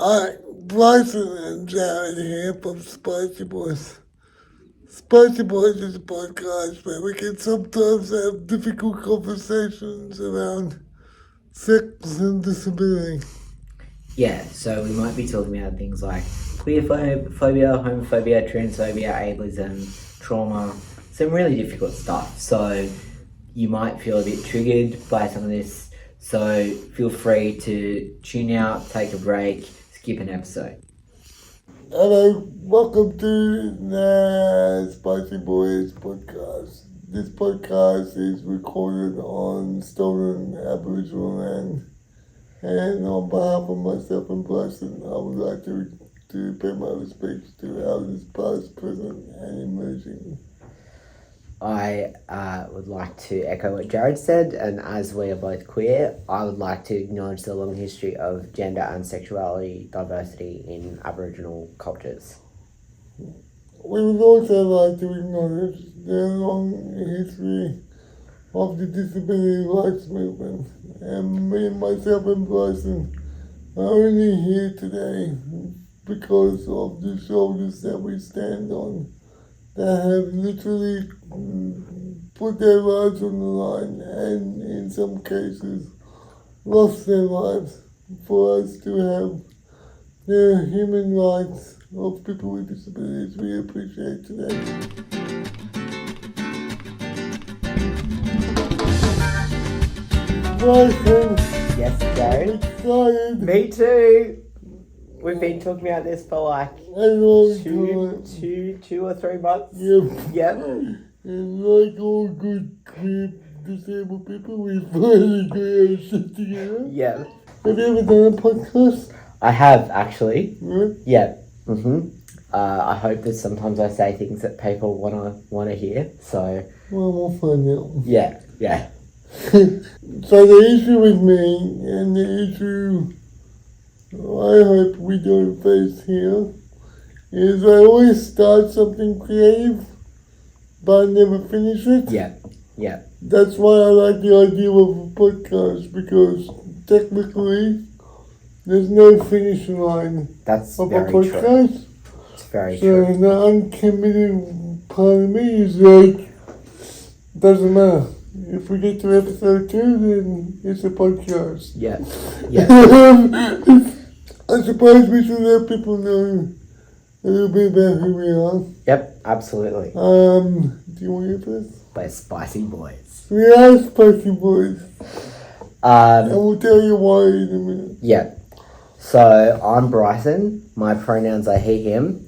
Hi, Bryson and Jarrod here from Spicy Bois. Spicy Bois is a podcast where we can sometimes have difficult conversations around sex and disability. Yeah, so we might be talking about things like queerphobia, homophobia, transphobia, ableism, trauma, some really difficult stuff. So you might feel a bit triggered by some of this. So feel free to tune out, take a break, skip an episode. Hello, welcome to the Spicy Bois podcast. This podcast is recorded on stolen Aboriginal land. And on behalf of myself and Bryson, I would like to pay my respects to elders past, present, and emerging. I would like to echo what Jarrod said, and as we are both queer, I would like to acknowledge the long history of gender and sexuality diversity in Aboriginal cultures. We would also like to acknowledge the long history of the disability rights movement. And me, myself and Bryson are only here today because of the shoulders that we stand on that have literally put their lives on the line and in some cases lost their lives for us to have the human rights of people with disabilities we appreciate today. Bryson, Yes, Jarrod? excited Me too. We've been talking about this for like a long time. two or 3 months. Yep. Yep. And like all good queer disabled people, we finally got our shit together. Yeah. Have you ever done a podcast? I have actually. Yeah. Yeah. I hope that sometimes I say things that people wanna hear. So Well, we'll find out. yeah. So the issue with me, and the issue I hope we don't face here, is I always start something creative, but I never finish it. Yeah. That's why I like the idea of a podcast, because technically there's no finish line That's of a very true. podcast. It's very So true. the uncommitted part of me is like, doesn't matter. If we get to episode 2, then it's a podcast. Yeah. I suppose we should let people know a little bit about who we are. Yep. Absolutely. Do you want to go first? We're Spicy Boys. We are Spicy Bois. I Um. will tell you why in a minute. Yeah. So I'm Bryson. My pronouns are he, him.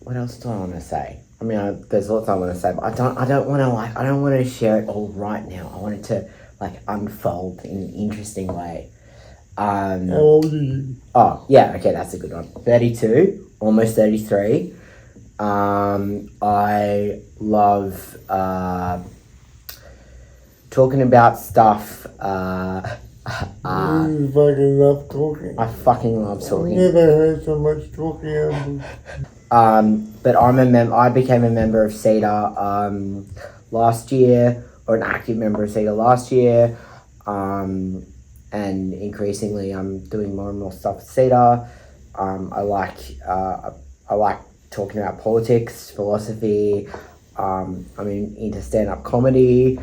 What else do I want to say? I mean, there's lots I want to say, but I don't want to share it all right now. I want it to unfold in an interesting way. How old are you? Oh yeah, okay, that's a good one. 32, almost 33. I love talking about stuff. You fucking love talking. I fucking love I've talking. never heard so much talking. But I became a member of CEDA last year, or an active member of CEDA last year, and increasingly I'm doing more and more stuff with CEDA. I like talking about politics, philosophy. I'm into stand-up comedy.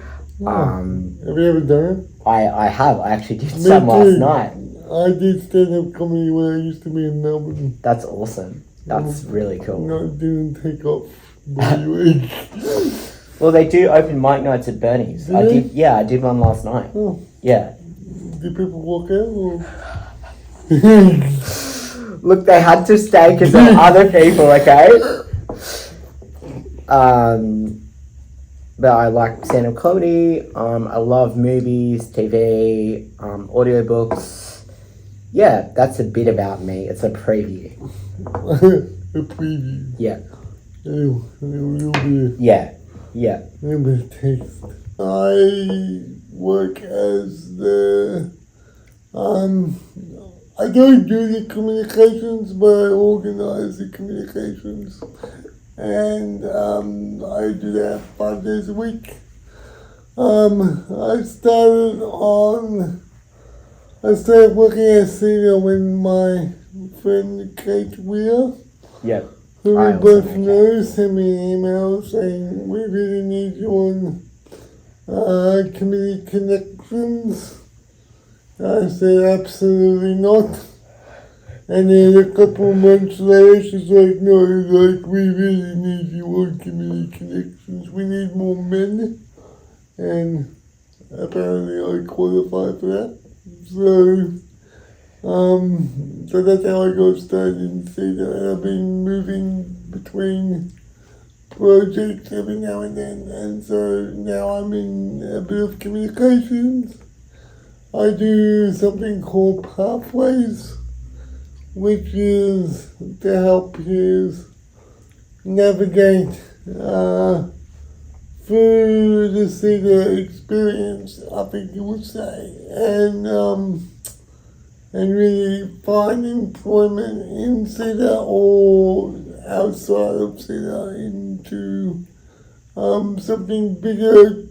Have you ever done it? I have. I actually did Me some too. last night. I did stand-up comedy when I used to be in Melbourne. That's awesome. That's really cool. No, it didn't take off very well. Well, they do open mic nights at Bernie's. Really? I did one last night. Oh, Yeah. did people walk out or? Look, they had to stay because of other people, okay? But I like stand-up comedy. I love movies, TV, audiobooks. Yeah, that's a bit about me. It's a preview. A preview. Yeah. A little bit. Yeah. A little bit of taste. I work as the I don't do the communications, but I organize the communications. And I do that 5 days a week. I started on I started working at Cedar when my friend Kate Weir, Yep. who I we also both know Kate. know, sent me an email saying we really need you on community connections. I said absolutely not. And then a couple months later, she's like, no, like, we really need you on community connections. We need more men. And apparently I qualify for that. So that's how I got started in Cedar. And I've been moving between projects every now and then. And so now I'm in a bit of communications. I do something called Pathways, which is to help peers navigate through the Cedar experience, I think you would say, and really find employment in Cedar or outside of Cedar into something bigger,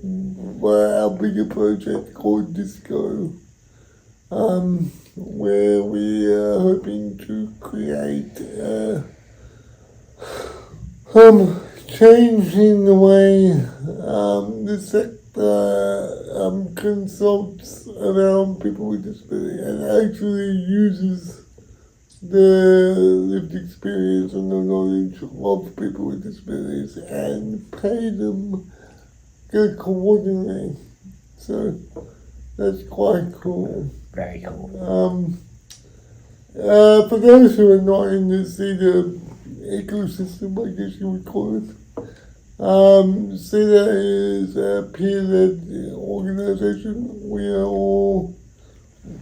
our bigger project called Disco. Where we are hoping to create change in the way the sector consults around people with disability and actually uses the lived experience and the knowledge of people with disabilities and pay them accordingly. So that's quite cool. Very cool. For those who are not in the Cedar ecosystem, I guess you would call it, Cedar is a peer-led organization. We are all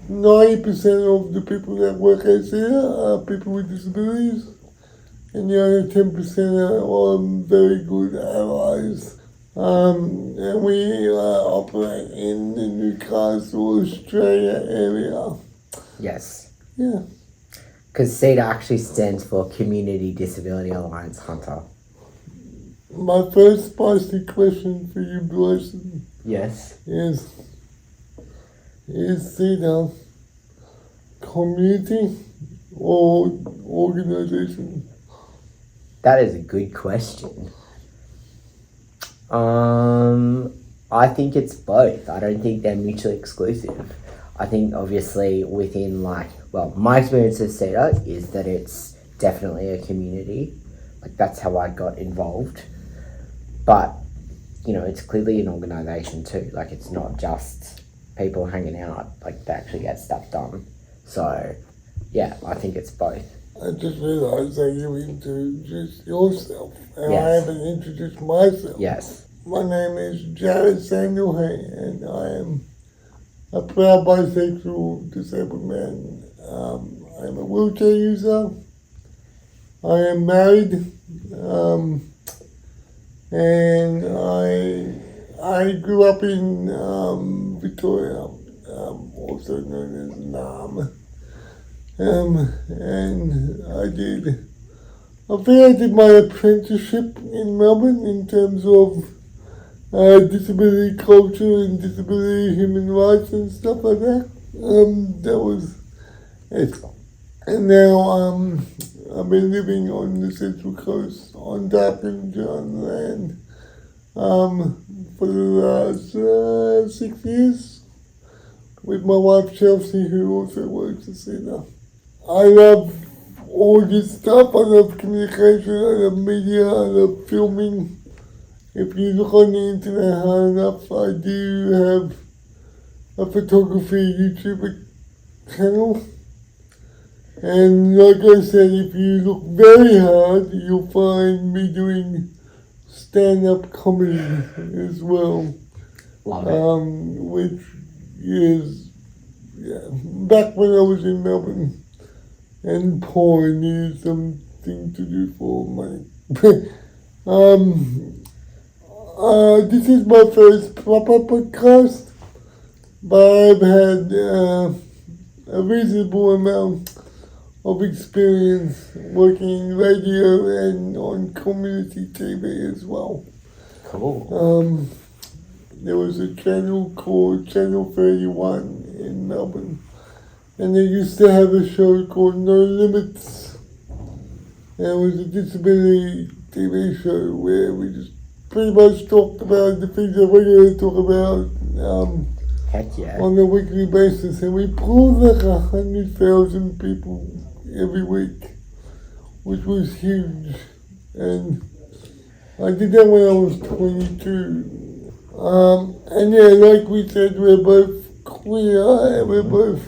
90% of the people that work at Cedar are people with disabilities, and the other 10% are very good allies. And we operate in the Newcastle, Australia area. Yes. Yeah. Because CEDA actually stands for Community Disability Alliance, Hunter. My first spicy question for you, Brsyon, Yes. is CEDA community or organization? That is a good question. I think it's both. I don't think they're mutually exclusive. I think obviously within my experience of CEDA is that it's definitely a community. Like that's how I got involved. But, it's clearly an organisation too. Like it's not just people hanging out, like they actually get stuff done. So, yeah, I think it's both. I just realised that you introduced yourself, and Yes. I haven't introduced myself. Yes. My name is Jarrod and I am a proud bisexual disabled man. I am a wheelchair user. I am married, and I grew up in Victoria, also known as Nam. And I did my apprenticeship in Melbourne in terms of disability culture and disability human rights and stuff like that. That was it. And now I've been living on the Central Coast on Darkened land for the last 6 years with my wife Chelsea, who also works at Cedar. I love all this stuff. I love communication, I love media, I love filming. If you look on the internet hard enough, I do have a photography YouTube channel. And like I said, if you look very hard, you'll find me doing stand-up comedy as well. Love it. Which is back when I was in Melbourne and poor and needed something to do for money. This is my first proper podcast, but I've had a reasonable amount of experience working in radio and on community TV as well. Cool. There was a channel called Channel 31 in Melbourne, And they used to have a show called No Limits. And it was a disability TV show where we just pretty much talked about the things that we're going to talk about Heck yeah. on a weekly basis. And we pulled like 100,000 people every week, which was huge. And I did that when I was 22. And yeah, like we said, we're both queer and we're both.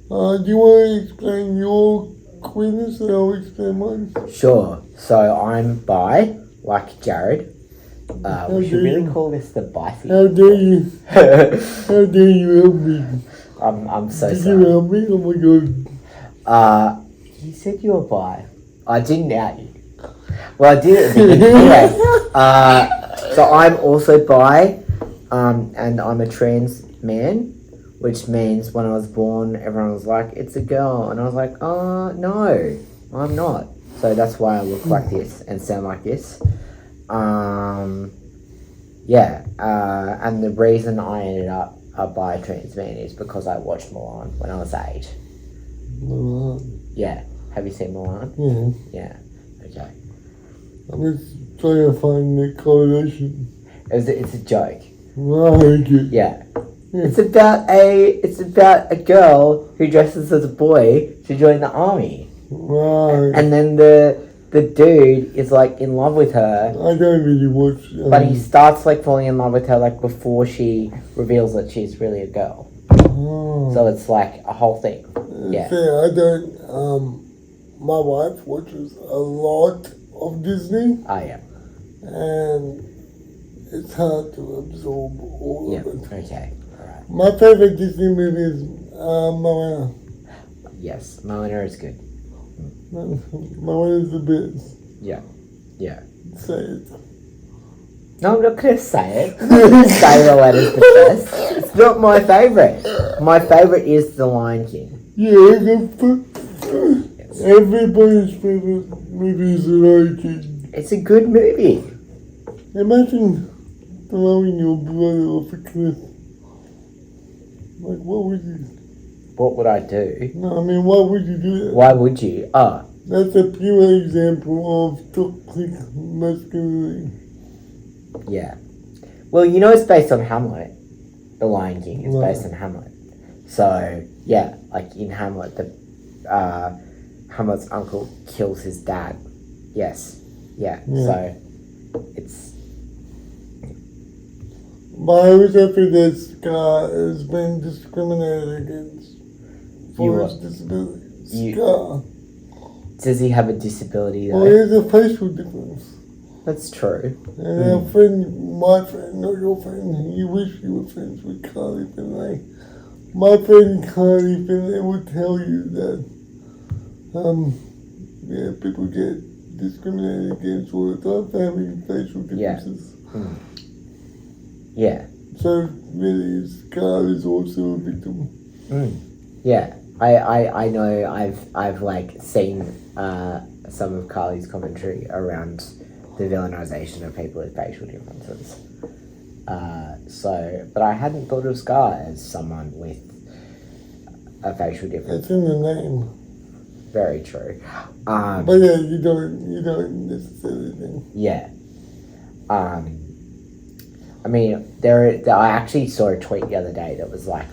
Do you want to explain your queerness and I'll explain mine? Sure. So I'm bi, like Jarrod. We should really you? call this the Spicy. How dare you? How dare you help me? I'm so Did sorry. you help me? Oh my god. You said you were bi. I didn't out you. Well, I did at the beginning. Anyway, so I'm also bi, and I'm a trans man, which means when I was born, everyone was like, it's a girl. And I was like, oh, no, I'm not. So that's why I look like this and sound like this. And the reason I ended up a bi trans man is because I watched Milan when I was 8. Milan. Yeah. Have you seen Milan? Yeah. Yeah. Okay. I'm just trying to find the correlation. It's a joke. Right. Yeah. It's about a girl who dresses as a boy to join the army. Right. And then the dude is like in love with her. I don't really watch. But he starts like falling in love with her like before she reveals that she's really a girl. Oh. So it's like a whole thing. Yeah. See, I don't. My wife watches a lot of Disney, Oh yeah. and it's hard to absorb all Yeah. of it. Okay. Alright. My favorite Disney movie is Moana. Yes. Moana is good. Moana is the best. Yeah. Yeah. Say it. No, I'm not gonna say it. I'm not gonna say Moana's the best. It's not my favourite. My favourite is The Lion King. Yeah, everybody's favorite movie is The Lion King. It's a good movie. Imagine throwing your brother off a cliff. Like, what would you? What would I do? No, I mean, why would you do that? Why would you? Oh, That's a pure example of toxic masculinity. yeah. Well, you know it's based on Hamlet. The Lion King is Right. based on Hamlet. So, yeah, like in Hamlet, Hamlet's uncle kills his dad. Yes. Yeah. So, it's... But I was happy that Scar has been discriminated against for his disability. Scar. Does he have a disability though? Well, he has a facial difference. That's true. And our friend, my friend, not your friend, you wish you were friends with Carly Finlay. My friend Carly Finlay would tell you that, people get discriminated against all the time for having facial differences. Yeah. So really, Scar is also a victim. Yeah. I know I've like seen some of Carly's commentary around the villainization of people with facial differences. But I hadn't thought of Scar as someone with a facial difference. It's in the name. Very true. But yeah, you don't necessarily think. Yeah. I mean, I actually saw a tweet the other day that was like,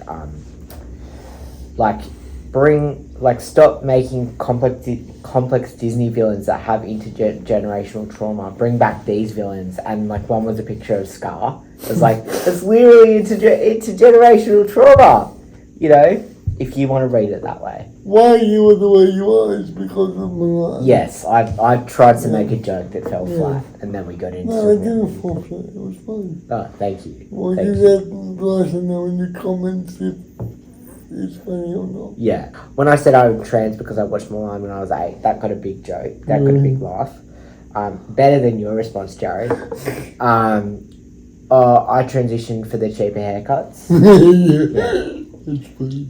stop making complex Disney villains that have intergenerational trauma. Bring back these villains, and like one was a picture of Scar. It was like it's literally intergenerational trauma. You know, if you want to read it that way. Why you are the way you are is because of Mulan. Yes, I tried to make a joke that fell flat, and then we got into. No, I didn't fall flat. It was fun. Oh, thank you. Well, Thank you you. let Bryson know in the comments if it's funny or not. Yeah. When I said I was trans because I watched Milan when I was 8, that got a big joke. That got a big laugh. Better than your response, Jarrod. I transitioned for the cheaper haircuts. Yeah. It's funny.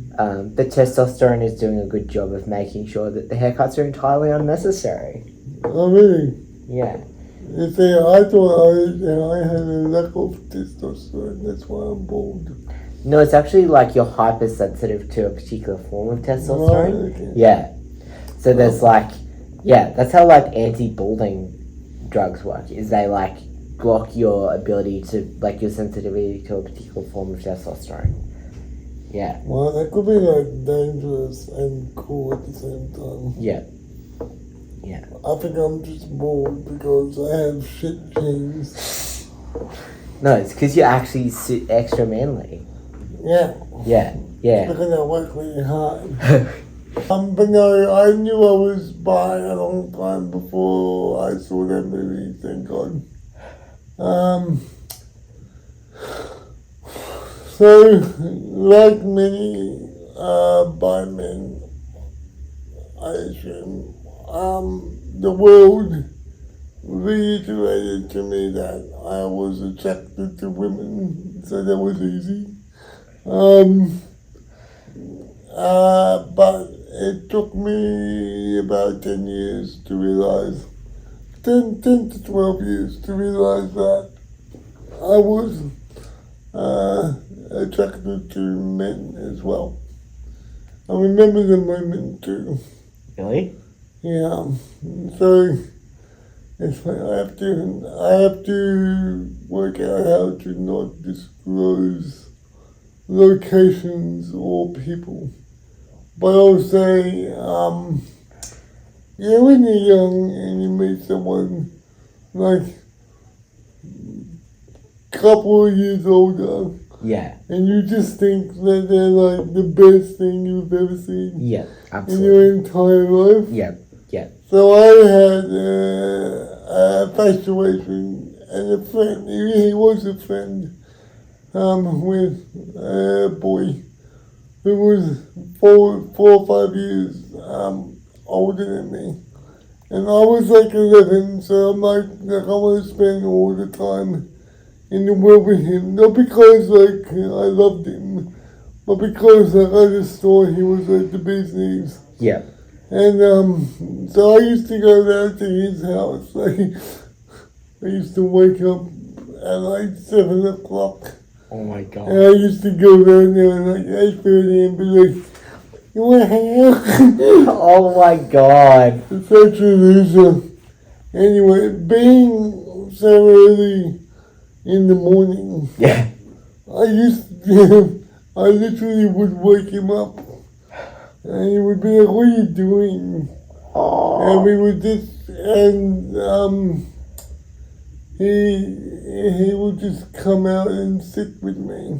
The testosterone is doing a good job of making sure that the haircuts are entirely unnecessary. Oh, really? Yeah. You see, I thought I had a lack of testosterone. That's why I'm bald. No, it's actually like you're hypersensitive to a particular form of testosterone. Right, okay. Yeah. So there's that's how like anti-balding drugs work. Is they like block your ability to like your sensitivity to a particular form of testosterone. Yeah. Well, that could be like dangerous and cool at the same time. Yeah. Yeah. I think I'm just bored because I have shit genes. No, it's because you're actually extra manly. Yeah. Yeah. Yeah. Because I work really hard. But no, I knew I was bi a long time before I saw that movie, thank God. So, like many bi men, I assume, the world reiterated to me that I was attracted to women, so that was easy. But it took me about 10 years to realize, 10 to 12 years to realize that I was attracted to men as well. I remember the moment too. Really? Yeah. So it's like I have to work out how to not disclose locations or people. But I'll say, when you're young and you meet someone like a couple of years older, Yeah. and you just think that they're like the best thing you've ever seen Yeah. in Absolutely. your entire life. Yeah. Yeah. So I had a infatuation and a friend. He was a friend with a boy who was 4 or 5 years older than me. And I was like 11, so I'm like I want to spend all the time in the world with him. Not because like I loved him, but because like, I just thought he was like the bee's knees. Yeah. And so I used to go down to his house. Like I used to wake up at like 7 o'clock. Oh my god. And I used to go down there at like 8:30 and be like, "You want to hang out?" Oh my god. It's such a loser. Anyway, being so early in the morning, Yeah. I literally would wake him up. And he would be like, "What are you doing?" And we would just, he would just come out and sit with me.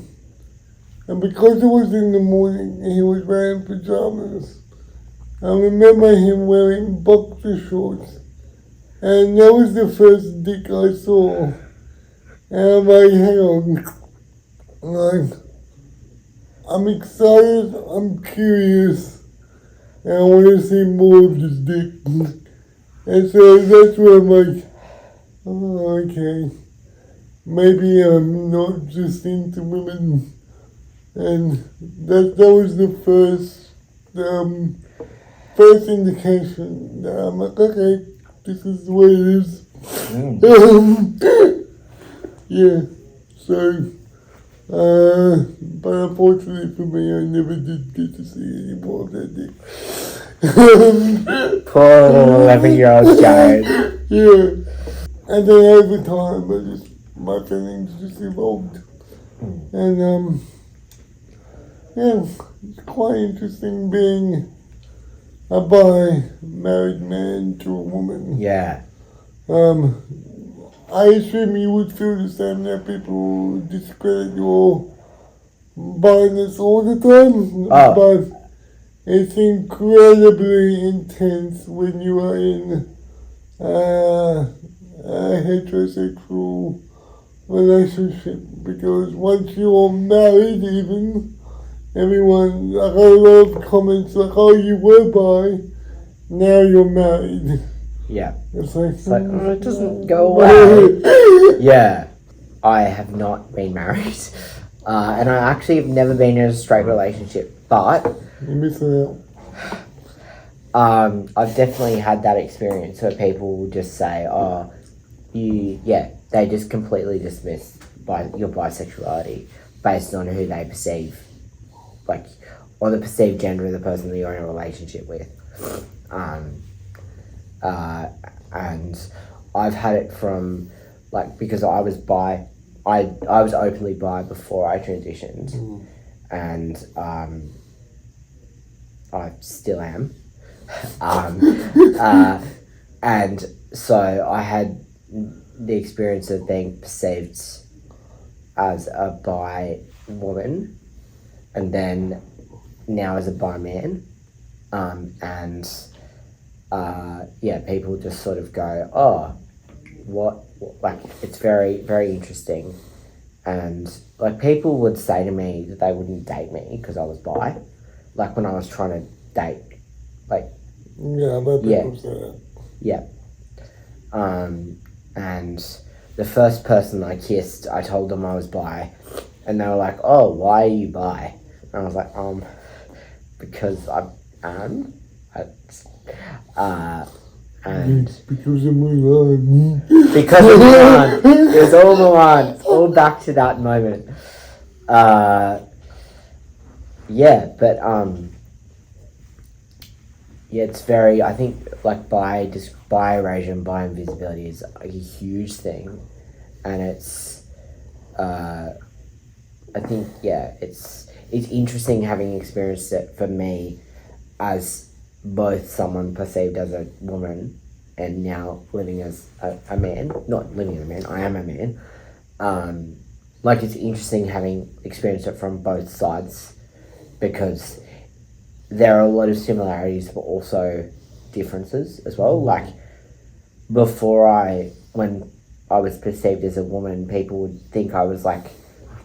And because it was in the morning, he was wearing pajamas. I remember him wearing boxer shorts. And that was the first dick I saw. And I'm like, hang on. Like, I'm excited, I'm curious, and I want to see more of this dick. And so that's where I'm like, oh, okay. Maybe I'm not just into women. And that was the first indication that I'm like, okay, this is the way it is. Yeah, so, but unfortunately for me, I never did get to see any more of that dick. Poor little 11-year-old Jarrod. Yeah, and then over time, my feelings just evolved. And, it's quite interesting being a married man to a woman. Yeah. I assume you would feel the same, that people discredit your bi-ness all the time. Oh. But it's incredibly intense when you are in a heterosexual relationship, because once you're married even, everyone, like a lot of comments like, oh, you were bi, now you're married. Yeah. It's like, It doesn't go away. Yeah. I have not been married. And I actually have never been in a straight relationship. But you're missing out. I've definitely had that experience where people will just say, oh, they just completely dismiss your bisexuality. based on who they perceive, like, or the perceived gender of the person that you're in a relationship with. And I've had it from, like, because I was bi, I was openly bi before I transitioned, and I still am. And so I had the experience of being perceived as a bi woman, and then now as a bi man, people just sort of go, oh, what, like, it's very, very interesting. And, like, people would say to me that they wouldn't date me because I was bi, like, when I was trying to date, like... Yeah, but people say that. Yeah. And the first person I kissed, I told them I was bi, and they were like, oh, why are you bi? And I was like, because I am. And because of Mulan. Because of Mulan. It was all Mulan. It's all back to that moment. It's very, I think, like, bi erasure, bi invisibility is a huge thing, and it's, I think, it's interesting having experienced it for me as both someone perceived as a woman and now living as a man. Not living as a man, I am a man. Like, it's interesting having experienced it from both sides, because there are a lot of similarities but also differences as well. Like, when I was perceived as a woman, people would think I was, like,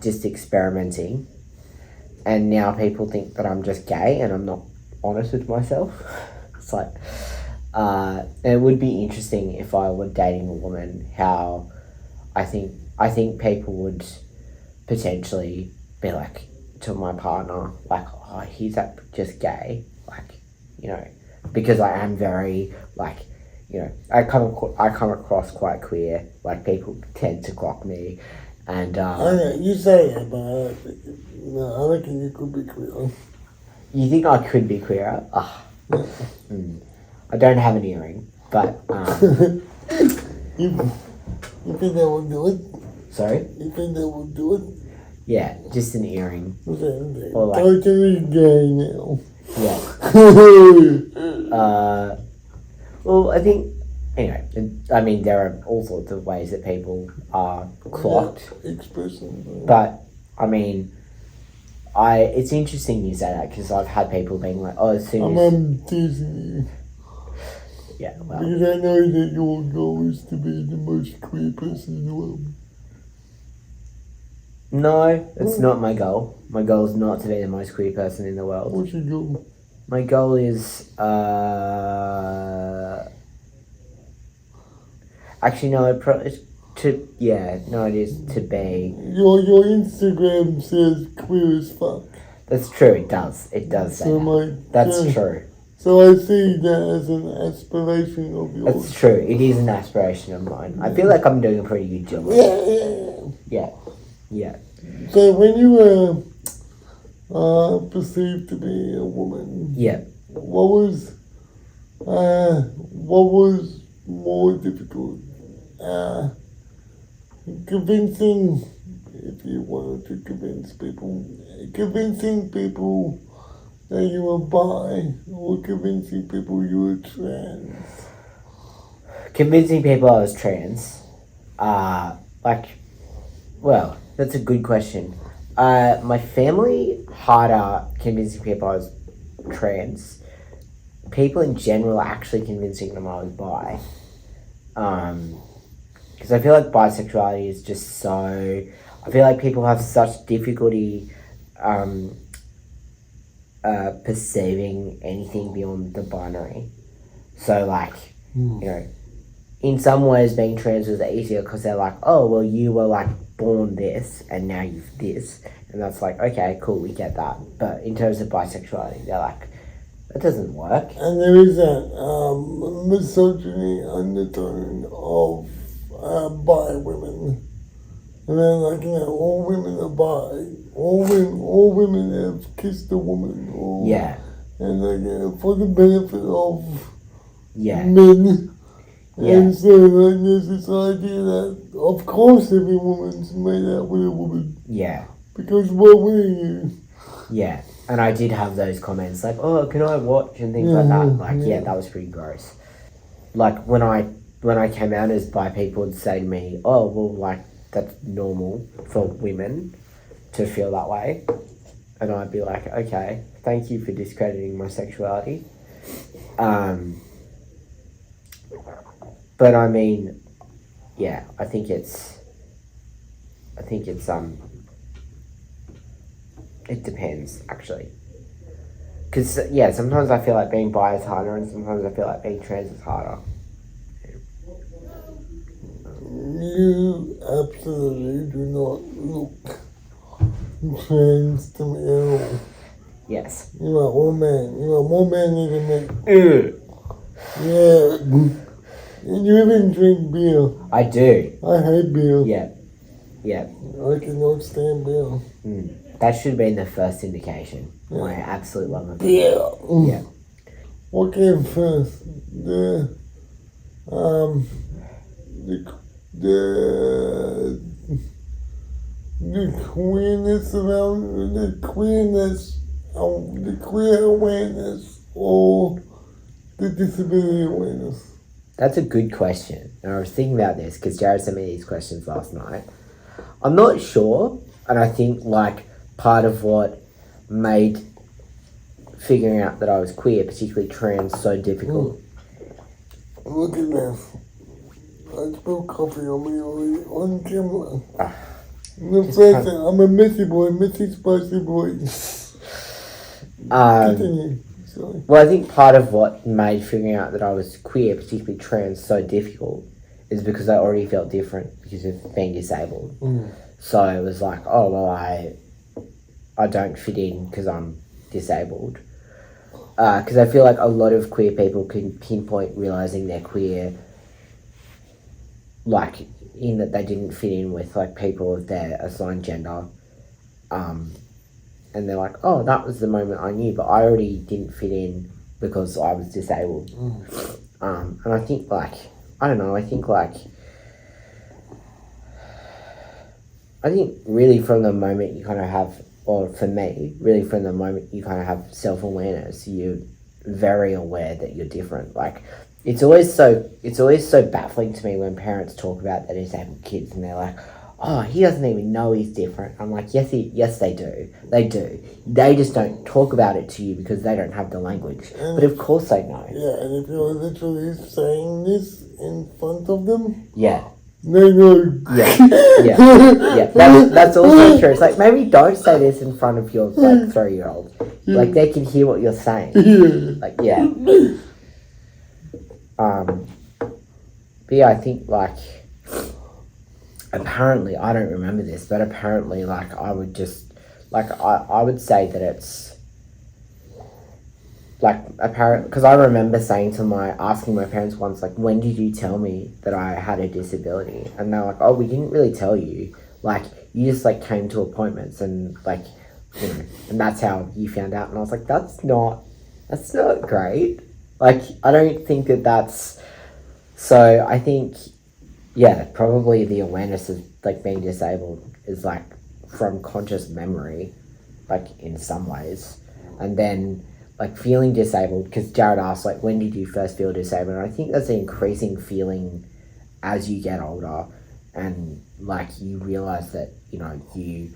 just experimenting, and now people think that I'm just gay and I'm not honest with myself. It's like, it would be interesting if I were dating a woman, how I think people would potentially be like to my partner, like, oh, he's just gay, like, you know, because I am very, like, you know, I come across quite queer, like, people tend to clock me, and you say that, but I reckon you could be queer. You think I could be queerer? I don't have an earring, but You think that would do it? Sorry? You think that would do it? Yeah, just an earring. Okay. Or, like, totally gay now. Yeah. Well, I think, anyway, I mean, there are all sorts of ways that people are clocked. Expressing. But, I mean, it's interesting you say that, because I've had people being like, oh, as soon as... I'm teasing you. Yeah, well... Because I know that your goal is to be the most queer person in the world. No, it's not my goal. My goal is not to be the most queer person in the world. What's your goal? My goal is, actually, no, it is to be... Your Instagram says queer as fuck. That's true, it does say that. That's true. So I see that as an aspiration of yours. That's true, it is an aspiration of mine. I feel like I'm doing a pretty good job. Yeah. So when you were perceived to be a woman, what was more difficult? Convincing, if you wanted to convincing people that you were bi, or convincing people you were trans? Convincing people I was trans, well, that's a good question. My family, harder convincing people I was trans. People in general, actually convincing them I was bi. Because I feel like bisexuality is just so... I feel like people have such difficulty perceiving anything beyond the binary. So, like, you know, in some ways being trans was easier because they're like, oh, well, you were, like, born this and now you've this. And that's like, okay, cool, we get that. But in terms of bisexuality, they're like, that doesn't work. And there is that misogyny undertone of bi women. And then, like, you know, all women are bi. All women have kissed a woman. Yeah. And, like, you know, for the benefit of Yeah. men. Yeah. And so, like, there's this idea that, of course, every woman's made out with a woman. Yeah. Because what were you? Yeah. And I did have those comments like, oh, can I watch? And things like that. Like, yeah, that was pretty gross. Like, when I came out as bi, people would say to me, oh, well, like, that's normal for women to feel that way. And I'd be like, okay, thank you for discrediting my sexuality. But I mean, yeah, I think it's it depends, actually. Because, yeah, sometimes I feel like being bi is harder, and sometimes I feel like being trans is harder. You absolutely do not look trans to me at all. Yes. You are all man. You are more manly than me. Yeah. And you even drink beer. I do. I hate beer. Yeah. Yeah. I cannot stand beer. That should have been the first indication. Yeah. My absolute love of beer. Yeah. What came first? The queerness around the queer awareness, or the disability awareness? That's a good question. And I was thinking about this because Jarrod sent me these questions last night. I'm not sure, and I think like part of what made figuring out that I was queer, particularly trans, so difficult. Look at this. I spilled coffee on me already on camera. The fact that I'm a messy boy, messy spicy boy. Continue. Sorry. Well, I think part of what made figuring out that I was queer, particularly trans, so difficult is because I already felt different because of being disabled. So it was like, oh, well, I don't fit in because I'm disabled. Because I feel like a lot of queer people can pinpoint realising they're queer, like, in that they didn't fit in with, like, people of their assigned gender. And they're like, oh, that was the moment I knew, but I already didn't fit in because I was disabled. And I think, like, I don't know, I think really from the moment you kind of have, or for me, really from the moment you kind of have self-awareness, you're very aware that you're different. Like, it's always so baffling to me when parents talk about their disabled kids and they're like, oh, he doesn't even know he's different. I'm like, yes, they do. They do. They just don't talk about it to you because they don't have the language. But of course they know. Yeah, and if you're literally saying this in front of them, yeah, they know. Yeah. That's also true. It's like, maybe don't say this in front of your 3-year-old. Like, they can hear what you're saying. Like, yeah. But yeah, I think like, apparently, I don't remember this, but apparently, like, I would just, like, I would say that it's, like, apparent, because I remember asking my parents once, like, when did you tell me that I had a disability? And they're like, oh, we didn't really tell you, like, you just, like, came to appointments and, like, you know, and that's how you found out. And I was like, that's not great. Like, I don't think that's, so I think, yeah, probably the awareness of, like, being disabled is, like, from conscious memory, like, in some ways. And then, like, feeling disabled, because Jarrod asked, like, when did you first feel disabled? And I think that's an increasing feeling as you get older and, like, you realise that, you know, you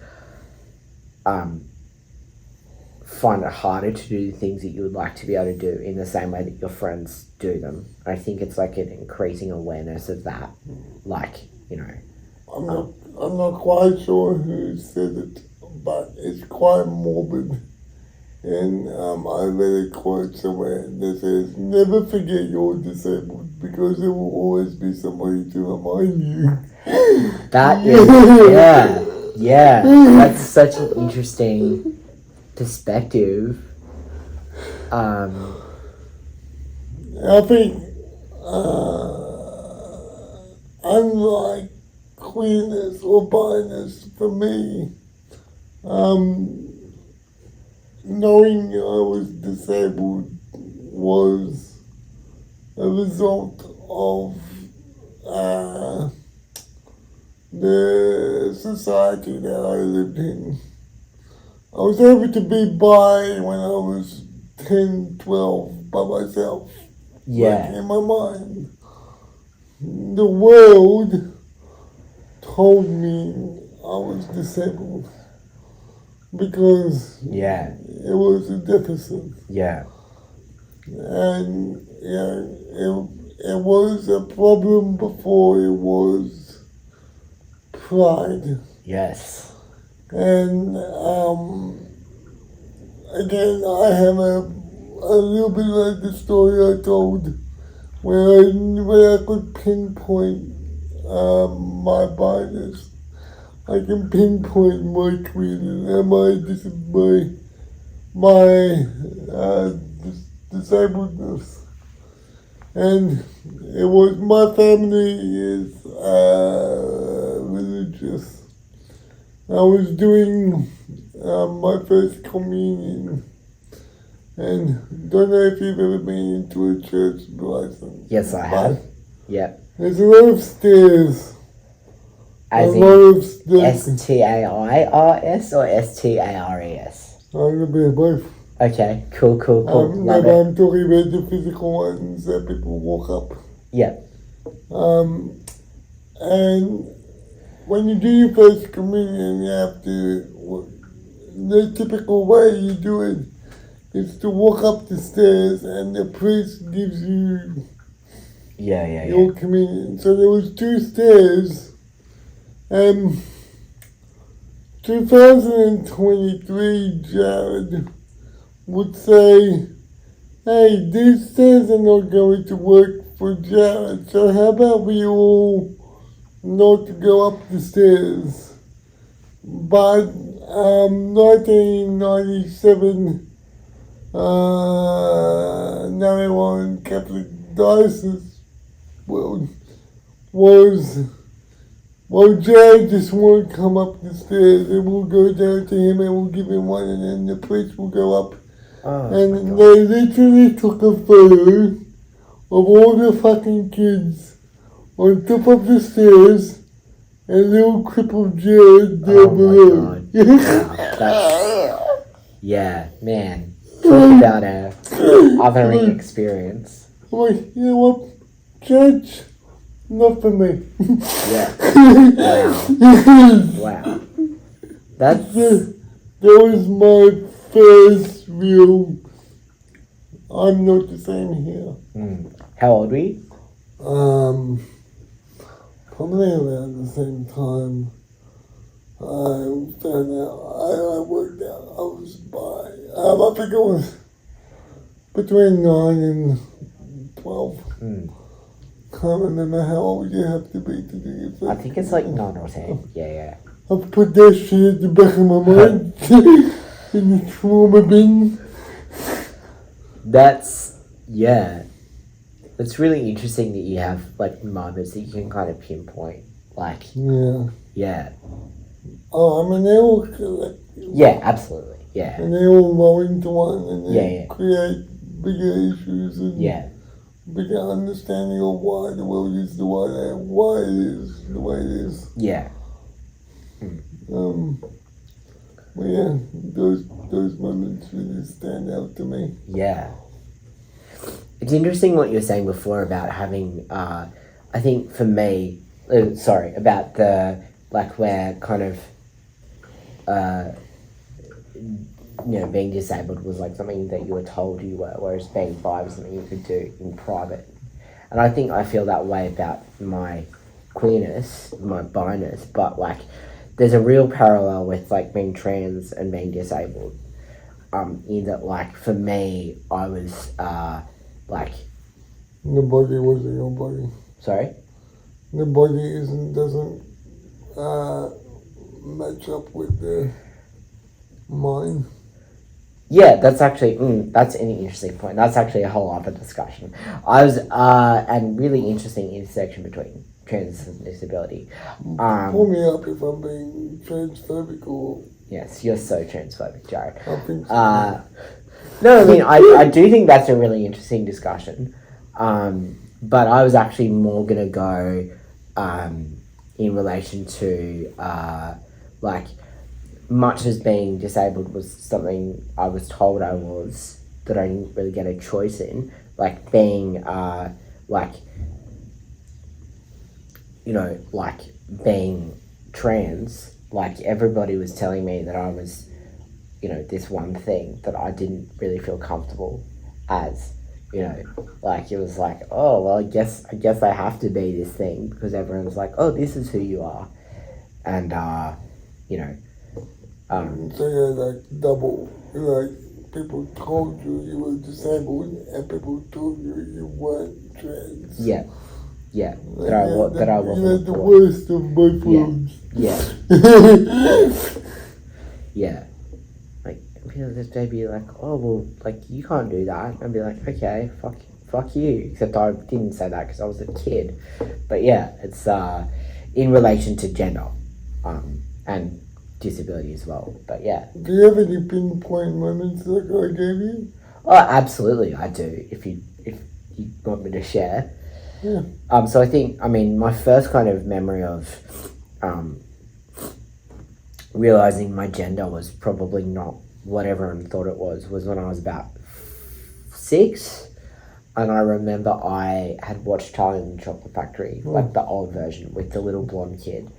find it harder to do the things that you would like to be able to do in the same way that your friends do them. I think it's like an increasing awareness of that, like, you know. I'm not quite sure who said it, but it's quite morbid. And I read a quote somewhere that says, never forget you're disabled because there will always be somebody to remind you. That is, yeah, that's such an interesting perspective. I think unlike queerness or biness for me, knowing I was disabled was a result of the society that I lived in. I was able to be bi when I was 10, 12 by myself. Yeah. Like in my mind. The world told me I was disabled because it was a deficit. Yeah. And it was a problem before it was pride. Yes. And again, I have a little bit like the story I told where I could pinpoint my bias. I can pinpoint my queerness and my disabledness. And it was, my family is religious. I was doing my first communion, and don't know if you've ever been into a church, Bryson. Yes, I have. Yep. There's a lot of stairs. As lot in of stairs. STAIRS or STARES? I'm a bit of both. Okay, cool. Love it. I'm talking about the physical ones that people walk up. Yep. And when you do your first communion, you have to, the typical way you do it is to walk up the stairs and the priest gives you your communion. So there was 2 stairs. 2023, Jarrod would say, hey, these stairs are not going to work for Jarrod, so how about we all not go up the stairs? But 1997, Narrow Catholic Diocese world was, well, Jarrod just won't come up the stairs, and we'll go down to him and we'll give him one, and then the priest will go up. And they literally took a photo of all the fucking kids on top of the stairs and little crippled Jarrod there below. Yeah, man. Talk about a othering experience. I'm like, you know what, church? Not for me. Yeah. Wow. That's... That was my first real, I'm not the same here. How old were you? Probably around the same time I found out, I worked out I was bi. I think it was between 9 and 12. Can't remember how old you have to be to do your first. I think it's like 9 or 10. Yeah. I've put that shit at the back of my mind in the trauma bin. That's really interesting that you have like moments that you can kind of pinpoint. Like, yeah. Oh, I mean, they all collect. Yeah, absolutely. Yeah. And they all roll into one and they Yeah. create bigger issues and bigger understanding of why the world is the way it is the way it is. Yeah. But yeah, those moments really stand out to me. Yeah. It's interesting what you were saying before about having, I think for me, about the, like, where kind of, being disabled was like something that you were told you were, whereas being bi was something you could do in private. And I think I feel that way about my queerness, my biness, but like, there's a real parallel with like being trans and being disabled. In that, like, for me, I was like, the body wasn't your body. Sorry? The body doesn't match up with the mind. Yeah, that's actually that's an interesting point. That's actually a whole other discussion. I was and really interesting intersection between trans and disability. Pull me up if I'm being transphobic or... Yes, you're so transphobic, Jarrod. I think so. No, I mean, I do think that's a really interesting discussion. But I was actually more going to go in relation to, like, much as being disabled was something I was told I was, that I didn't really get a choice in. Like, being, like, you know, like, being trans, like, everybody was telling me that I was, you know, this one thing that I didn't really feel comfortable as, you know, like, it was like, oh, well, I guess I have to be this thing, because everyone's like, oh, this is who you are, and, you know, So you're like double, like people told you were disabled and people told you weren't trans. yeah, Like, that I wasn't. You had the worst of both worlds. Yeah. Like, they'd be like, oh, well, like, you can't do that. I'd be like, okay, fuck you. Except I didn't say that because I was a kid. But yeah, it's in relation to gender and disability as well. But yeah. Do you have any pinpoint moments like I gave you? Oh, absolutely, I do. If you want me to share. Yeah. So I think, I mean, my first kind of memory of realizing my gender was probably not what everyone thought it was when I was about 6. And I remember I had watched Charlie and the Chocolate Factory, like the old version with the little blonde kid.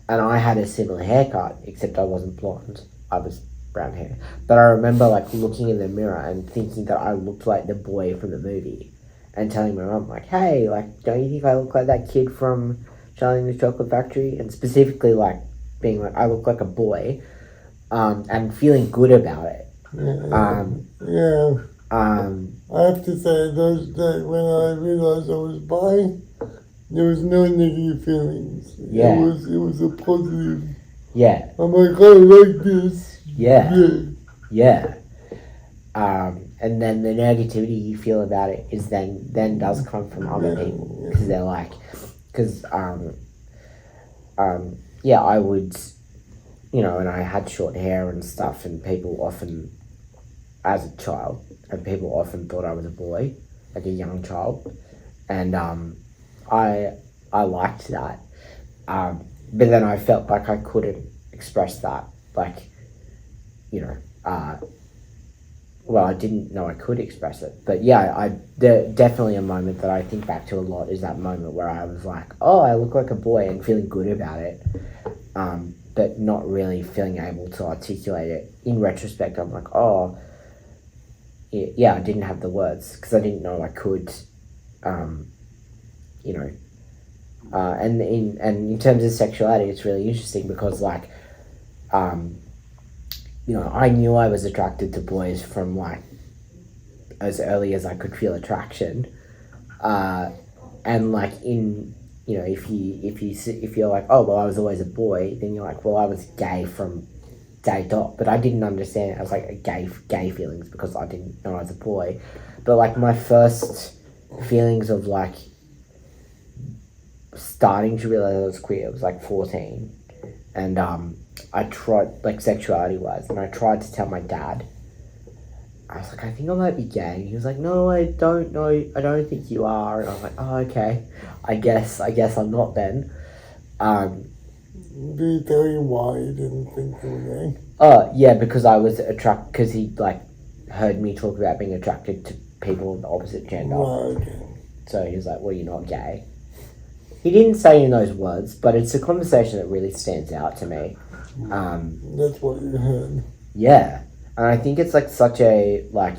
And I had a similar haircut, except I wasn't blonde. I was brown hair. But I remember like looking in the mirror and thinking that I looked like the boy from the movie. And telling my mum, like, hey, like, don't you think I look like that kid from Charlie and the Chocolate Factory? And specifically, like, being like, I look like a boy, and feeling good about it. Yeah. I have to say, that when I realized I was bi, there was no negative feelings. Yeah. It was a positive. Yeah. I'm like, I like this. Yeah. And then the negativity you feel about it is then does come from other people, because they're like, yeah, I would, you know, and I had short hair and stuff, and people often, as a child, and people often thought I was a boy, like a young child, and I liked that, but then I felt like I couldn't express that, like, you know, well, I didn't know I could express it, but yeah, definitely a moment that I think back to a lot is that moment where I was like, oh, I look like a boy, and feeling good about it, but not really feeling able to articulate it. In retrospect, I'm like, oh, yeah, I didn't have the words, because I didn't know I could, you know, and in terms of sexuality, it's really interesting, because, like, you know, I knew I was attracted to boys from, like, as early as I could feel attraction, and, like, in, you know, if you're like, oh, well, I was always a boy, then you're like, well, I was gay from day dot, but I didn't understand it. I was like, gay feelings, because I didn't know I was a boy. But, like, my first feelings of, like, starting to realize I was queer was, like, 14, and I tried, like, sexuality-wise, and I tried to tell my dad. I was like, I think I might be gay. And he was like, no, I don't know. I don't think you are. And I was like, oh, okay. I guess I'm not then. Did he tell you why you didn't think you were gay? Oh, yeah, because I was attracted, because he, like, heard me talk about being attracted to people of the opposite gender. Right, okay. So he was like, well, you're not gay. He didn't say in those words, but it's a conversation that really stands out to me. That's what you heard. Yeah. And I think it's, like, such a, like,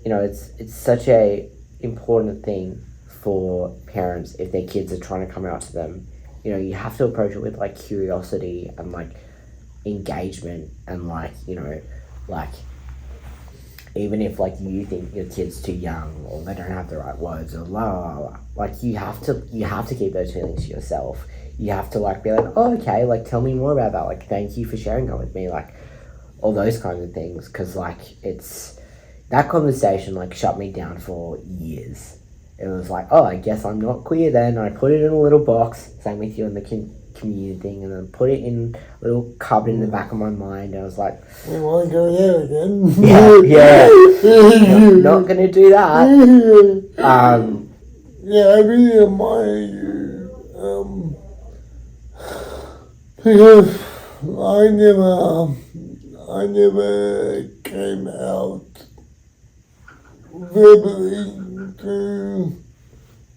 you know, it's such a important thing for parents if their kids are trying to come out to them. You know, you have to approach it with, like, curiosity and, like, engagement and, like, you know, like, even if, like, you think your kid's too young or they don't have the right words or la la la, like, you have to keep those feelings to yourself. You have to, like, be like, oh, okay, like, tell me more about that. Like, thank you for sharing that with me. Like, all those kinds of things. Because, like, it's... That conversation, like, shut me down for years. it was like, oh, I guess I'm not queer then. I put it in a little box, same with you on the community thing, and then put it in a little cupboard in the back of my mind. I was like, We want to go there again. not gonna do that. Yeah, I really admire you. Because I never came out verbally to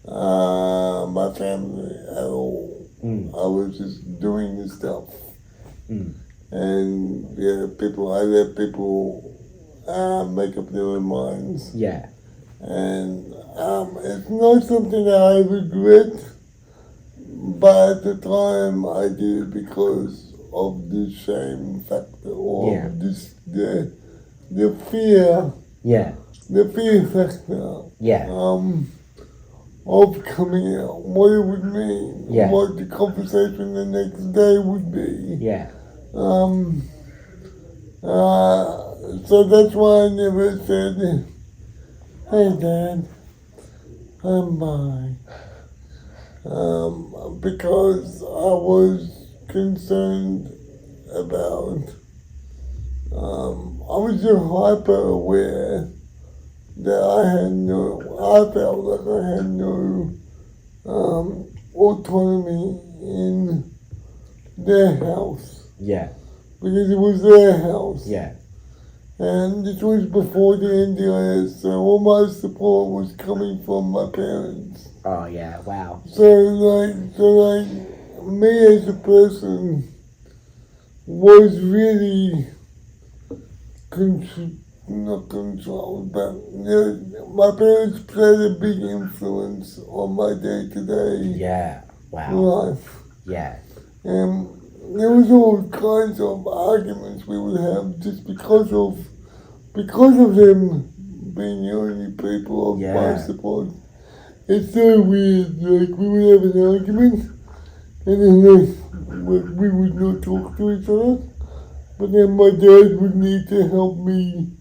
my family at all. I was just doing this stuff. And yeah, I let people make up their own minds. Yeah. And it's not something that I regret, but at the time I did it because of the shame factor or the fear. Yeah. The fear factor. Yeah. Of coming out, what it would mean, Yeah. what the conversation the next day would be. Yeah. So that's why I never said, hey Dad, I'm bi. Because I was concerned about, I was just hyper aware that I felt like I had no autonomy in their house. Yeah. Because it was their house. Yeah. And this was before the NDIS, so all my support was coming from my parents. Oh yeah, wow. So me as a person was really not controlled, but my parents played a big influence on my day-to-day life. Yeah. And there was all kinds of arguments we would have just because of them being the only people of my support. It's so weird, like we would have an argument and then we would not talk to each other, but then my dad would need to help me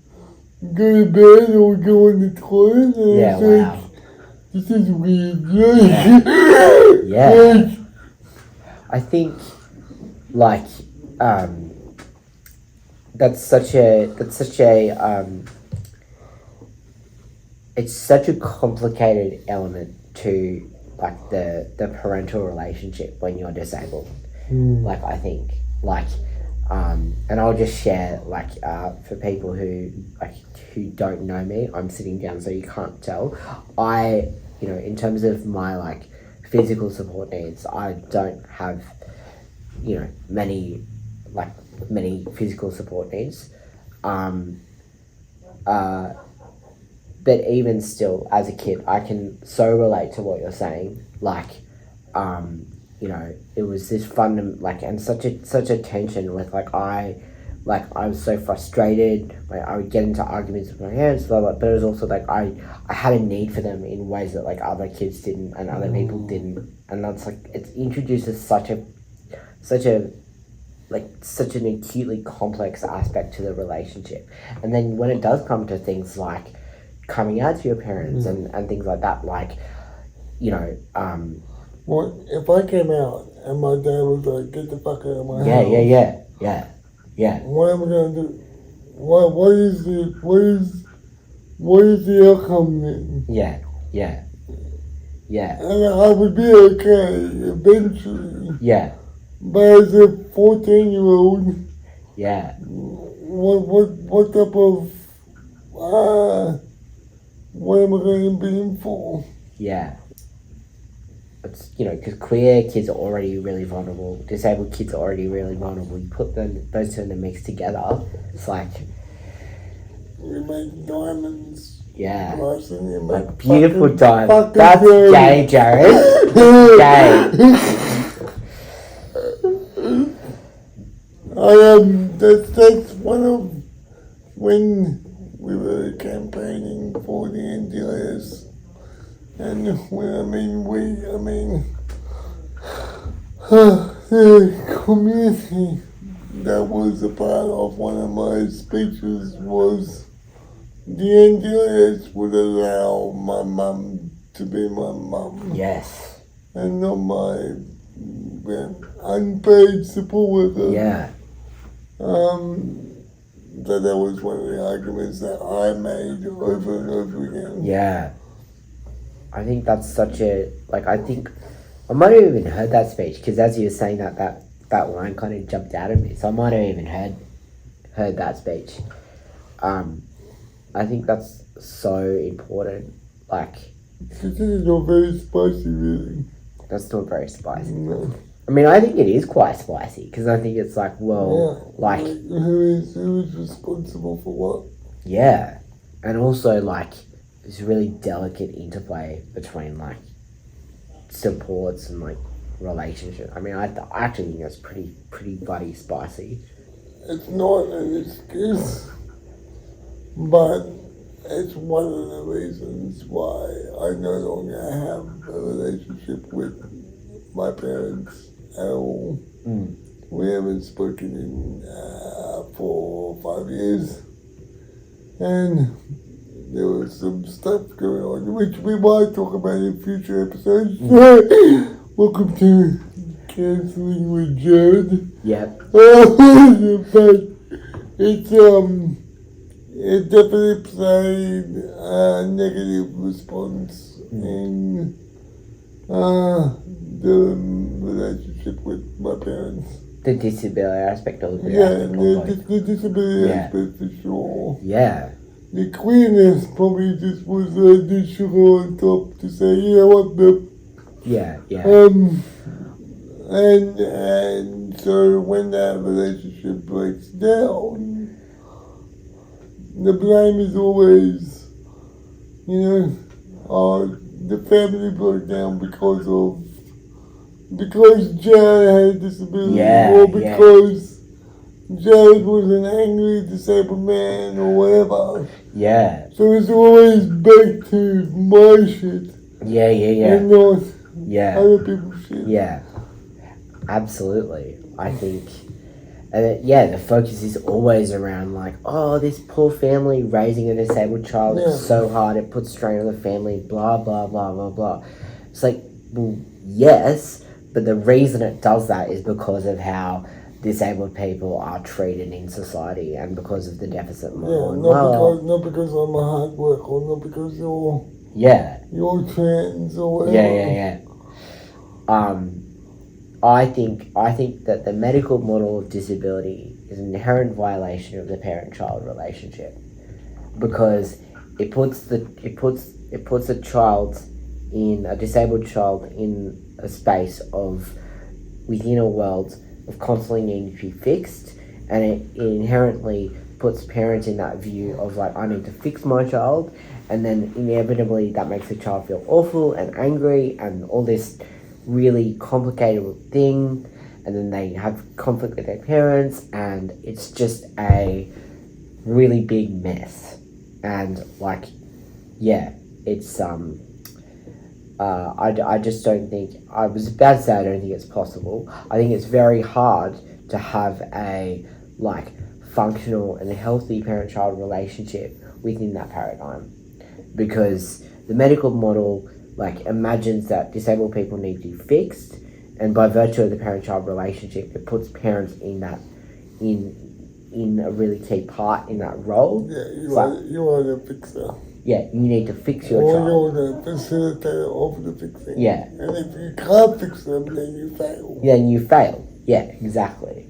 go to bed or go in the toilet, and it's like, this is weird. I think, like, that's such a it's such a complicated element to like the parental relationship when you're disabled. Like I think, like, and I'll just share, like, for people who don't know me, I'm sitting down so you can't tell. In terms of my like physical support needs, I don't have, many physical support needs. But even still, as a kid, I can so relate to what you're saying. Like, it was this fun, and such a tension with I was so frustrated. Like, I would get into arguments with my parents, but it was also like I had a need for them in ways that like other kids didn't and other people didn't, and that's like it introduces such an acutely complex aspect to the relationship. And then when it does come to things like coming out to your parents and things like that, like, What if I came out and my dad was like, get the fuck out of my house? Yeah. What am I gonna do? What is the outcome then? Yeah. And I would be okay eventually. Yeah. But as a 14-year-old, what type of what am I going to be in for? Yeah. It's, because queer kids are already really vulnerable, disabled kids are already really vulnerable. You put those two in the mix together, it's like... You make diamonds. Yeah. Bryson, you make like beautiful diamonds. That's gay, Jarrod. Gay. That's one of when we were campaigning for the NDIS, and the community that was a part of one of my speeches was the NDIS would allow my mum to be my mum. Yes. And not my unpaid support worker. Yeah. So that was one of the arguments that I made over and over again. Yeah. I think that's such a, like, I think, I might have even heard that speech, because as you were saying that line kind of jumped out at me, so I might have even heard that speech. I think that's so important, like... This is not very spicy, really. That's not very spicy. No. I mean, I think it is quite spicy, because I think it's like, well, yeah. like... Who is responsible for what? Yeah. And also, like, this really delicate interplay between, like, supports and, like, relationships. I mean, I actually think that's pretty bloody spicy. It's not an excuse, but it's one of the reasons why I no longer have a relationship with my parents at all. Mm. We haven't spoken in 4 or 5 years, and there was some stuff going on, which we might talk about in future episodes. Welcome to Cancelling with Jarrod. Yep. But it definitely played a negative response in the relationship with my parents. The disability aspect of it. Yeah, the disability aspect for sure. Yeah. The queerness probably just was the sugar on top to say, you know what, the... Yeah. And so when that relationship breaks down, the blame is always, the family broke down because Jarrod had a disability, or because Jarrod was an angry disabled man or whatever. Yeah. So it's always back to my shit. Yeah. And not other people's shit. Yeah. Absolutely. I think, the focus is always around like, oh, this poor family raising a disabled child, it's so hard, it puts strain on the family, blah, blah, blah, blah, blah. It's like, well, yes, but the reason it does that is because of how disabled people are treated in society and because of the deficit model. Yeah, not because I'm a hard worker, or not because you're trans or whatever. Yeah. I think that the medical model of disability is an inherent violation of the parent-child relationship, because it puts a disabled child in a space of within a world of constantly needing to be fixed, and it inherently puts parents in that view of like, I need to fix my child, and then inevitably that makes the child feel awful and angry and all this really complicated thing, and then they have conflict with their parents, and it's just a really big mess. And like, it's I just don't think, I was about to say I don't think it's possible. I think it's very hard to have a like functional and healthy parent-child relationship within that paradigm, because the medical model like imagines that disabled people need to be fixed, and by virtue of the parent-child relationship, it puts parents in a really key part in that role. Yeah, you are the fixer. Yeah, you need to fix your child. Or you're the facilitator of the fixing. Yeah. And if you can't fix them, then you fail. Then you fail. Yeah, exactly.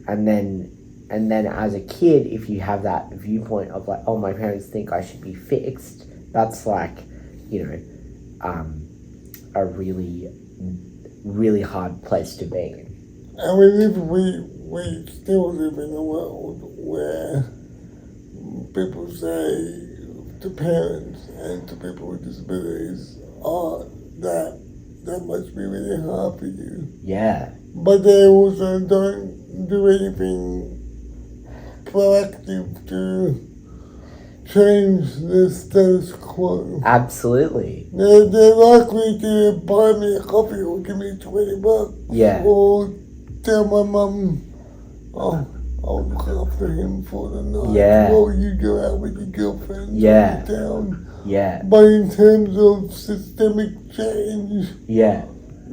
And then as a kid, if you have that viewpoint of like, oh, my parents think I should be fixed, that's like, a really, really hard place to be in. And we still live in a world where people say to parents and to people with disabilities, oh, that must be really hard for you. Yeah. But they also don't do anything proactive to change the status quo. Absolutely. They're likely to buy me a coffee or give me $20. Yeah. Or tell my mum, oh, I'll look after him for the night Yeah. while you go out with your girlfriend Yeah. in town. Yeah. But in terms of systemic change, Yeah.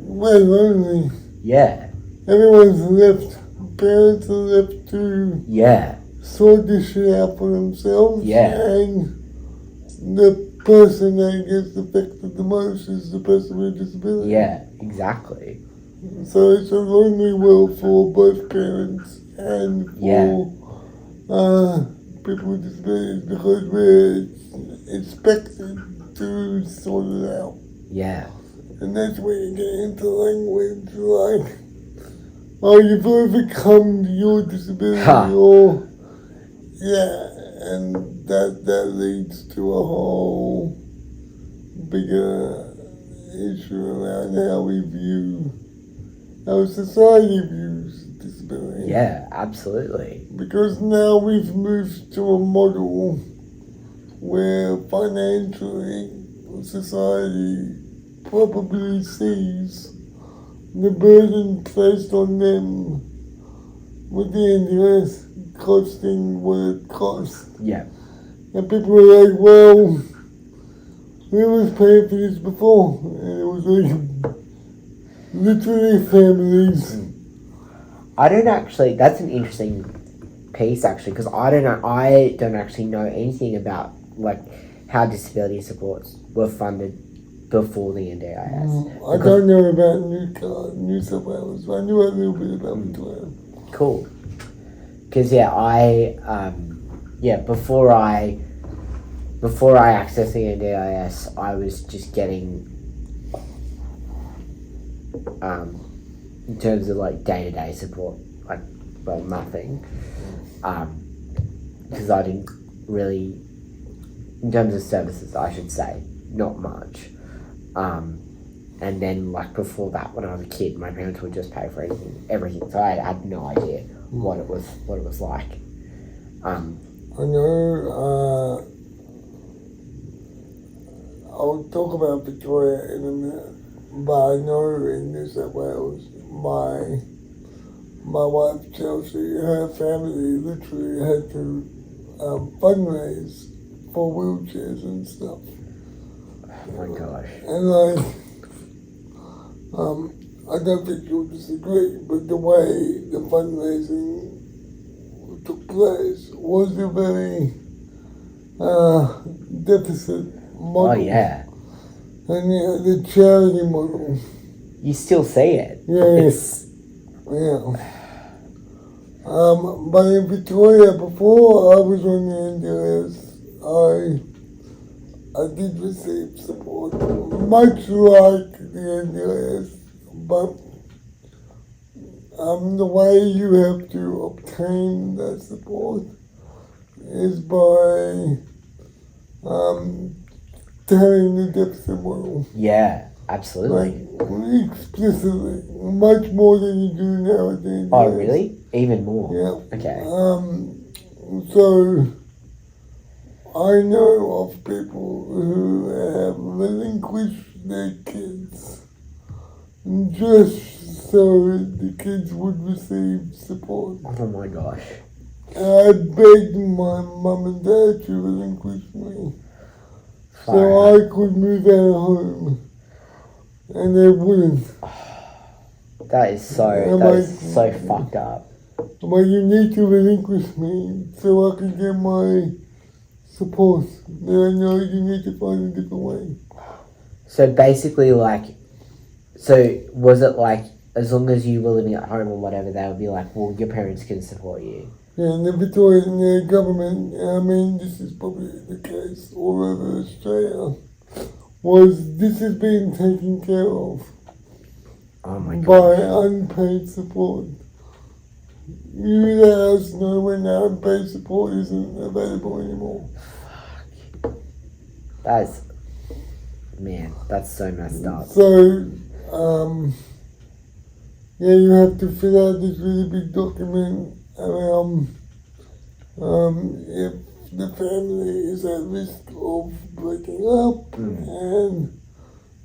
we're lonely. Yeah. Everyone's left. Parents are left to Yeah. sort this shit out for themselves. Yeah. And the person that gets affected the most is the person with disability. Yeah. Exactly. So it's a lonely world for both parents and for people with disabilities because we're expected to sort it out. Yeah. And that's where you get into language like, oh, you've overcome your disability, or and that leads to a whole bigger issue around how we view, how society views disability. Yeah, absolutely. Because now we've moved to a model where financially society probably sees the burden placed on them with the NDIS costing what it costs. Yeah. And people are like, well, who was paying for this before? And it was like, literally families. I don't actually, that's an interesting piece actually, because I don't actually know anything about like how disability supports were funded before the NDIS. I don't know about New South Wales. I knew a little bit about Victoria. Cool. Because before I accessed the NDIS, I was just getting in terms of like day-to-day support, like, well, nothing, because I didn't really, in terms of services, I should say, not much. And then like before that, when I was a kid, my parents would just pay for everything. So I had no idea what it was like. I know. I'll talk about Victoria in a minute, but I know in New South Wales, my wife Chelsea, her family literally had to fundraise for wheelchairs and stuff. Oh my gosh. And like, I don't think you'll disagree, but the way the fundraising took place was a very deficit model. Oh yeah. And the charity model. You still see it. Yeah. But in Victoria, before I was on the NDIS, I did receive support, much like the NDIS, but the way you have to obtain that support is by telling the deficit model. Yeah, absolutely. Like, explicitly, much more than you do nowadays. Oh, really? Even more? Yeah. Okay. So, I know of people who have relinquished their kids just so the kids would receive support. Oh my gosh. And I begged my mum and dad to relinquish me so I could move out of home. And they wouldn't. That is so fucked up. I'm like, you need to relinquish me so I can get my support. Then I know you need to find a different way. So basically, like, so was it like, as long as you were living at home or whatever, they would be like, well, your parents can support you? Yeah, and the Victorian government, I mean, this is probably the case all over Australia, was this is being taken care of by unpaid support. You let us know when the unpaid support isn't available anymore. That's so messed up. So, you have to fill out this really big document around if the family is at risk of breaking up, and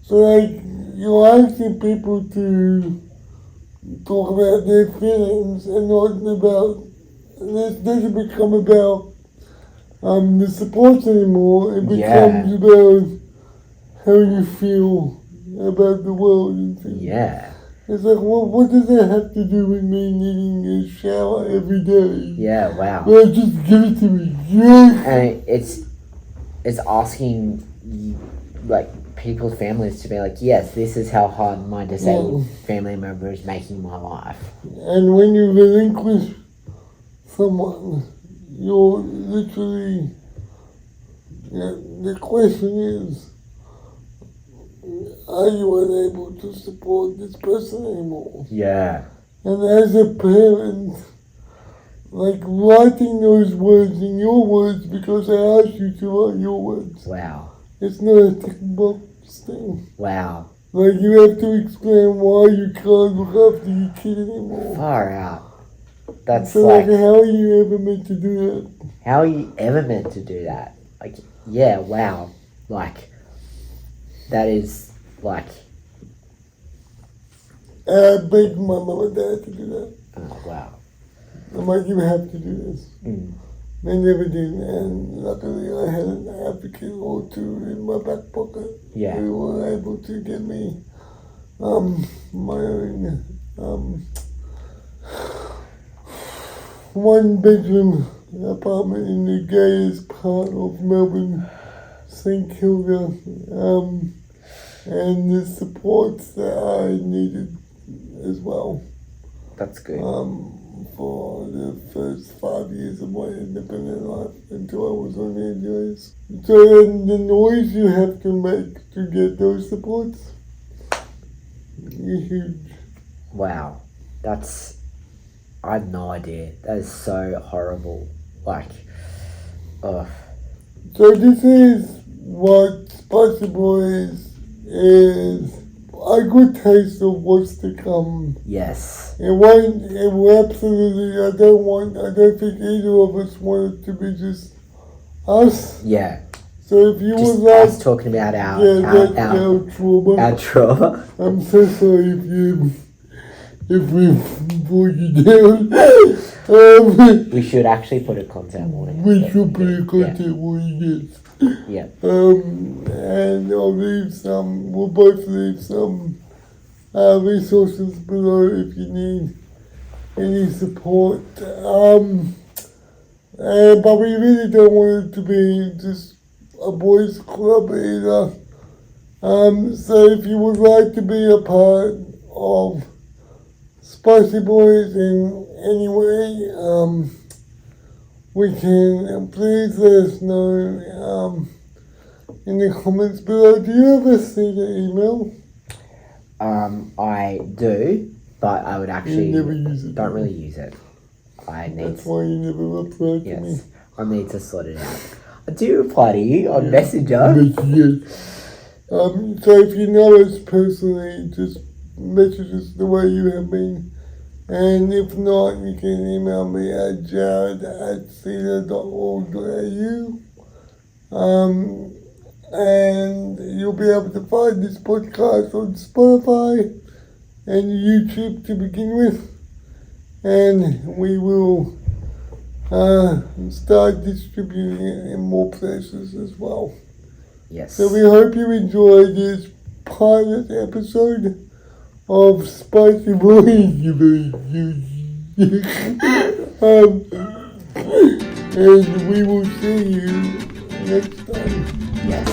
so like you're asking people to talk about their feelings and not about this doesn't become about the supports anymore. It Yeah. becomes about how you feel about the world and things. Yeah. It's like, well, what does that have to do with me needing a shower every day? Yeah, wow. Well, just give it to me. Yes. And it's asking like people's families to be like, yes, this is how hard my disabled family member is making my life. And when you relinquish someone, you're literally, the question is, are you unable to support this person anymore? Yeah. And as a parent, like writing those words in your words because I asked you to write your words. Wow. It's not a tick box thing. Wow. Like you have to explain why you can't look after your kid anymore. Far out. That's So like, how are you ever meant to do that? how are you ever meant to do that? Like, yeah, wow. Like, that is like, I begged my mom and dad to do that. oh, wow. I'm like, you have to do this. Mm. They never did, and luckily I had an advocate or two in my back pocket Yeah. who were able to get me my own one-bedroom apartment in the gayest part of Melbourne, St Kilda, and the supports that I needed as well. That's good. For the first 5 years of my independent life until I was on the NDIS. So and the noise you have to make to get those supports is huge. Wow. That's, I had no idea. That is so horrible. Like, ugh. So this is what Spicy Boys is a good taste of what's to come. Yes. It will absolutely, I don't think either of us want it to be just us. Yeah. So if you Just would like, us talking about our trauma. our trauma. I'm so sorry if we brought you down. We should actually put a content warning. We should put a content warning, yes. Yeah. And we'll both leave some resources below if you need any support. But we really don't want it to be just a boys' club either. So if you would like to be a part of Spicy Boys in any way, we can please let us know in the comments below. Do you ever see the email? I do, but I would actually You never use it. don't really use it. That's why you never reply to me. Yes, I need to sort it out. I do reply to you on Messenger. Yes. So if you know us personally, just message us the way you have been. And if not, you can email me at jarrod@cedar.org.au. And you'll be able to find this podcast on Spotify and YouTube to begin with. And we will start distributing it in more places as well. Yes. So we hope you enjoyed this pilot episode of Spicy Bois We. And we will see you next time. Yes.